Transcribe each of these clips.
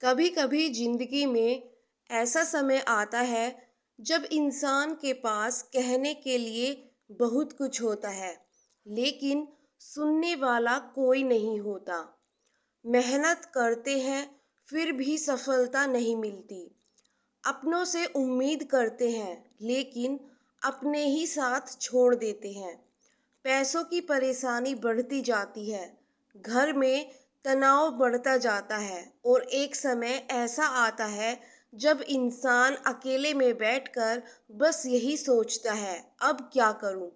कभी कभी जिंदगी में ऐसा समय आता है जब इंसान के पास कहने के लिए बहुत कुछ होता है, लेकिन सुनने वाला कोई नहीं होता। मेहनत करते हैं, फिर भी सफलता नहीं मिलती। अपनों से उम्मीद करते हैं, लेकिन अपने ही साथ छोड़ देते हैं। पैसों की परेशानी बढ़ती जाती है, घर में तनाव बढ़ता जाता है और एक समय ऐसा आता है जब इंसान अकेले में बैठकर बस यही सोचता है, अब क्या करूं?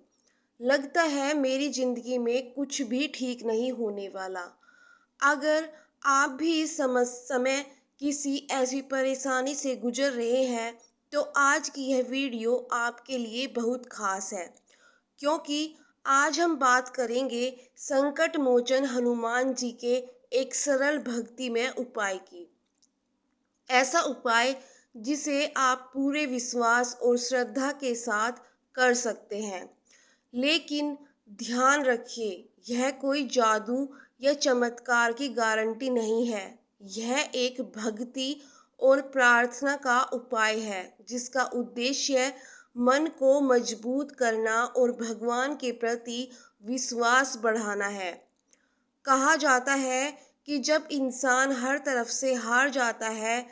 लगता है मेरी जिंदगी में कुछ भी ठीक नहीं होने वाला। अगर आप भी इस समय किसी ऐसी परेशानी से गुजर रहे हैं, तो आज की यह वीडियो आपके लिए बहुत खास है, क्योंकि आज हम बात करेंगे संकट मोचन हनुमान जी के एक सरल भक्तिमय उपाय की। ऐसा उपाय जिसे आप पूरे विश्वास और श्रद्धा के साथ कर सकते हैं। लेकिन ध्यान रखिए, यह कोई जादू या चमत्कार की गारंटी नहीं है। यह एक भक्ति और प्रार्थना का उपाय है जिसका उद्देश्य मन को मजबूत करना और भगवान के प्रति विश्वास बढ़ाना है। कहा जाता है कि जब इंसान हर तरफ से हार जाता है,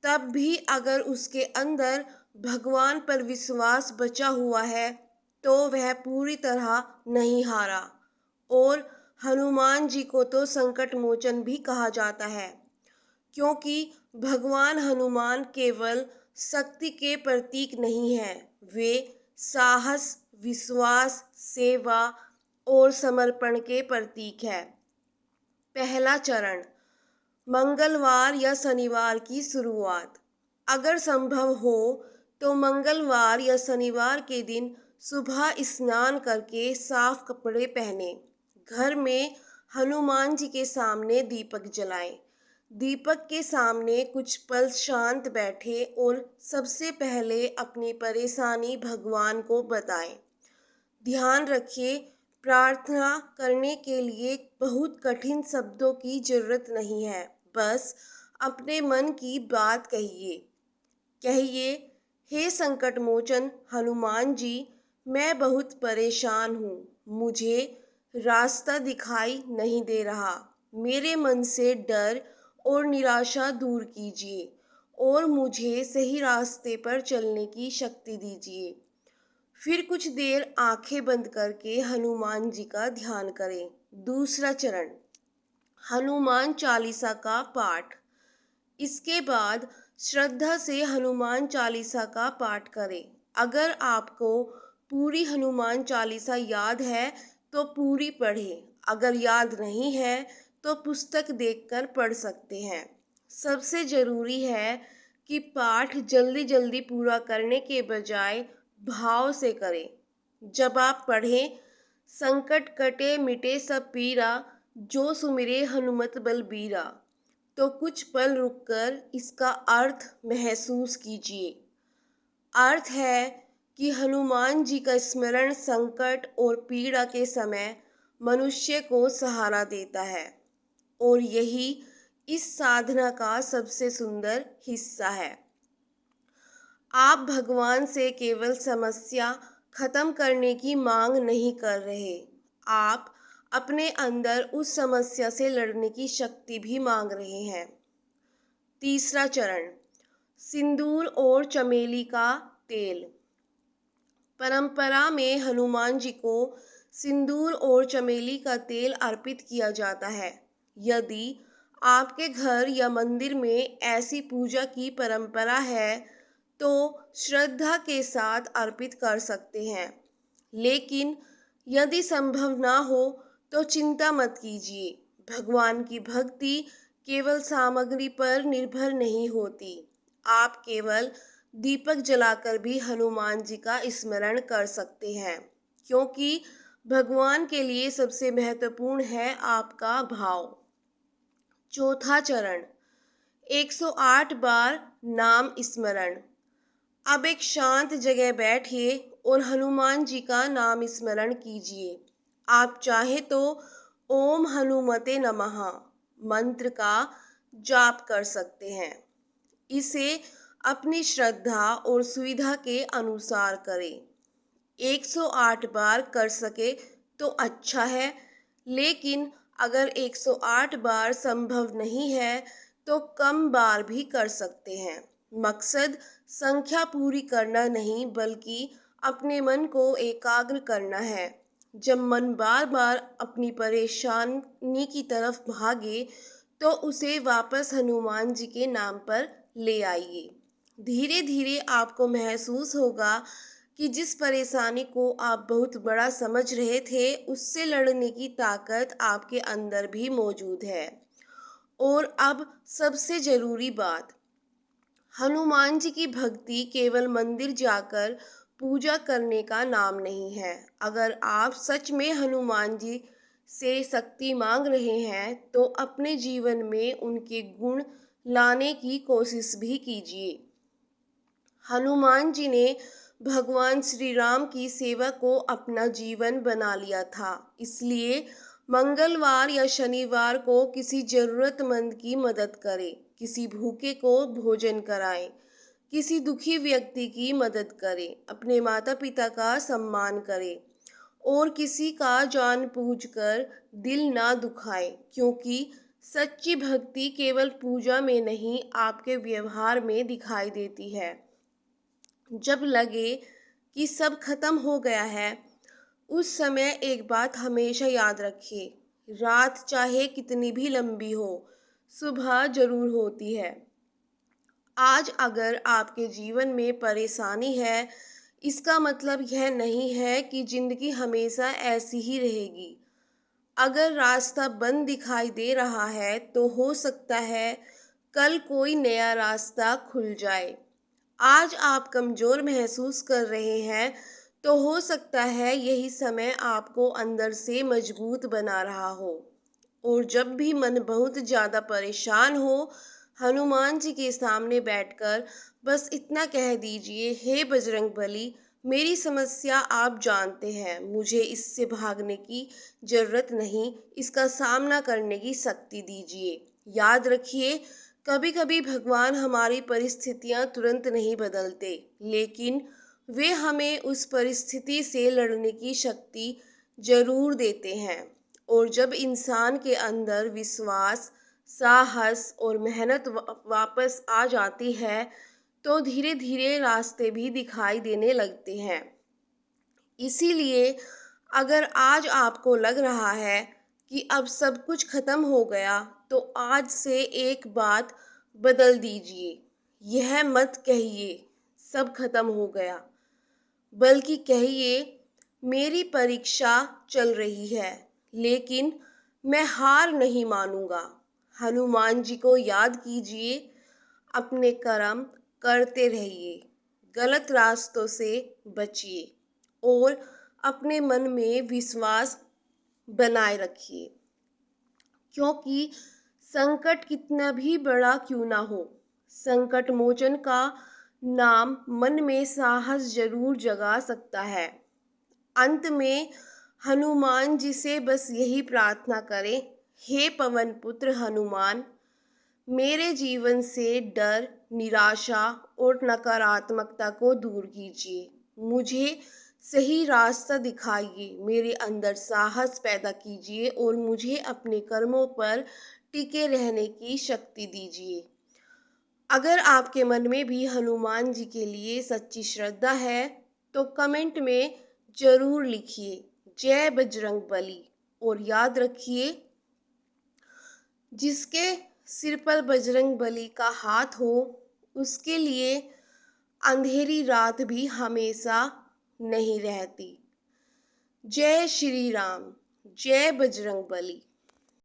तब भी अगर उसके अंदर भगवान पर विश्वास बचा हुआ है, तो वह पूरी तरह नहीं हारा। और हनुमान जी को तो संकट मोचन भी कहा जाता है, क्योंकि भगवान हनुमान केवल शक्ति के प्रतीक नहीं हैं, वे साहस, विश्वास, सेवा और समर्पण के प्रतीक है। पहला चरण, मंगलवार या शनिवार की शुरुआत। अगर संभव हो तो मंगलवार या शनिवार के दिन सुबह स्नान करके साफ कपड़े पहने, घर में हनुमान जी के सामने दीपक जलाएं। दीपक के सामने कुछ पल शांत बैठे और सबसे पहले अपनी परेशानी भगवान को बताएं। ध्यान रखिए, प्रार्थना करने के लिए बहुत कठिन शब्दों की जरूरत नहीं है। बस अपने मन की बात कहिए। कहिए, हे संकट मोचन हनुमान जी, मैं बहुत परेशान हूँ। मुझे रास्ता दिखाई नहीं दे रहा। मेरे मन से डर और निराशा दूर कीजिए और मुझे सही रास्ते पर चलने की शक्ति दीजिए। फिर कुछ देर आंखें बंद करके हनुमान जी का ध्यान करें। दूसरा चरण, हनुमान चालीसा का पाठ। इसके बाद श्रद्धा से हनुमान चालीसा का पाठ करें। अगर आपको पूरी हनुमान चालीसा याद है तो पूरी पढ़ें। अगर याद नहीं है तो पुस्तक देखकर पढ़ सकते हैं। सबसे ज़रूरी है कि पाठ जल्दी जल्दी पूरा करने के बजाय भाव से करें। जब आप पढ़ें, संकट कटे मिटे सब पीरा, जो सुमिरे हनुमत बलबीरा, तो कुछ पल रुककर इसका अर्थ महसूस कीजिए। अर्थ है कि हनुमान जी का स्मरण संकट और पीड़ा के समय मनुष्य को सहारा देता है, और यही इस साधना का सबसे सुंदर हिस्सा है। आप भगवान से केवल समस्या खत्म करने की मांग नहीं कर रहे, आप अपने अंदर उस समस्या से लड़ने की शक्ति भी मांग रहे हैं। तीसरा चरण, सिंदूर और चमेली का तेल। परंपरा में हनुमान जी को सिंदूर और चमेली का तेल अर्पित किया जाता है। यदि आपके घर या मंदिर में ऐसी पूजा की परंपरा है, तो श्रद्धा के साथ अर्पित कर सकते हैं। लेकिन यदि संभव ना हो तो चिंता मत कीजिए। भगवान की भक्ति केवल सामग्री पर निर्भर नहीं होती। आप केवल दीपक जलाकर भी हनुमान जी का स्मरण कर सकते हैं, क्योंकि भगवान के लिए सबसे महत्वपूर्ण है आपका भाव। चौथा चरण, 108 बार नाम स्मरण। अब एक शांत जगह बैठिए और हनुमान जी का नाम स्मरण कीजिए। आप चाहे तो ओम हनुमते नमः मंत्र का जाप कर सकते हैं। इसे अपनी श्रद्धा और सुविधा के अनुसार करें। 108 बार कर सके तो अच्छा है, लेकिन अगर 108 बार संभव नहीं है तो कम बार भी कर सकते हैं। मकसद संख्या पूरी करना नहीं बल्कि अपने मन को एकाग्र करना है। जब मन बार बार अपनी परेशानी की तरफ भागे तो उसे वापस हनुमान जी के नाम पर ले आइए। धीरे धीरे आपको महसूस होगा कि जिस परेशानी को आप बहुत बड़ा समझ रहे थे, उससे लड़ने की ताकत आपके अंदर भी मौजूद है। और अब सबसे ज़रूरी बात, हनुमान जी की भक्ति केवल मंदिर जाकर पूजा करने का नाम नहीं है। अगर आप सच में हनुमान जी से शक्ति मांग रहे हैं, तो अपने जीवन में उनके गुण लाने की कोशिश भी कीजिए। हनुमान जी ने भगवान श्री राम की सेवा को अपना जीवन बना लिया था। इसलिए मंगलवार या शनिवार को किसी जरूरतमंद की मदद करें, किसी भूखे को भोजन कराएं, किसी दुखी व्यक्ति की मदद करें, अपने माता पिता का सम्मान करें और किसी का जानबूझकर दिल ना दुखाएं, क्योंकि सच्ची भक्ति केवल पूजा में नहीं, आपके व्यवहार में दिखाई देती है। जब लगे कि सब खत्म हो गया है, उस समय एक बात हमेशा याद रखिए, रात चाहे कितनी भी लंबी हो, सुबह जरूर होती है। आज अगर आपके जीवन में परेशानी है, इसका मतलब यह नहीं है कि जिंदगी हमेशा ऐसी ही रहेगी। अगर रास्ता बंद दिखाई दे रहा है तो हो सकता है कल कोई नया रास्ता खुल जाए। आज आप कमज़ोर महसूस कर रहे हैं, तो हो सकता है यही समय आपको अंदर से मजबूत बना रहा हो। और जब भी मन बहुत ज़्यादा परेशान हो, हनुमान जी के सामने बैठकर बस इतना कह दीजिए, हे बजरंगबली, मेरी समस्या आप जानते हैं, मुझे इससे भागने की जरूरत नहीं, इसका सामना करने की शक्ति दीजिए। याद रखिए, कभी कभी भगवान हमारी परिस्थितियां तुरंत नहीं बदलते, लेकिन वे हमें उस परिस्थिति से लड़ने की शक्ति जरूर देते हैं। और जब इंसान के अंदर विश्वास, साहस और मेहनत वापस आ जाती है, तो धीरे धीरे रास्ते भी दिखाई देने लगते हैं। इसीलिए अगर आज आपको लग रहा है कि अब सब कुछ खत्म हो गया, तो आज से एक बात बदल दीजिए। यह मत कहिए सब खत्म हो गया, बल्कि कहिए मेरी परीक्षा चल रही है, लेकिन मैं हार नहीं मानूंगा। हनुमान जी को याद कीजिए, अपने कर्म करते रहिए, गलत रास्तों से बचिए और अपने मन में विश्वास बनाए रखिए, क्योंकि संकट कितना भी बड़ा क्यों ना हो, संकट मोचन का नाम मन में साहस जरूर जगा सकता है। अंत में हनुमान जी से बस यही प्रार्थना करें, हे पवन पुत्र हनुमान, मेरे जीवन से डर, निराशा और नकारात्मकता को दूर कीजिए। मुझे सही रास्ता दिखाइए, मेरे अंदर साहस पैदा कीजिए और मुझे अपने कर्मों पर टिके रहने की शक्ति दीजिए। अगर आपके मन में भी हनुमान जी के लिए सच्ची श्रद्धा है, तो कमेंट में जरूर लिखिए, जय बजरंगबली। और याद रखिए, जिसके सिर पर बजरंगबली का हाथ हो, उसके लिए अंधेरी रात भी हमेशा नहीं रहती। जय श्री राम, जय बजरंगबली।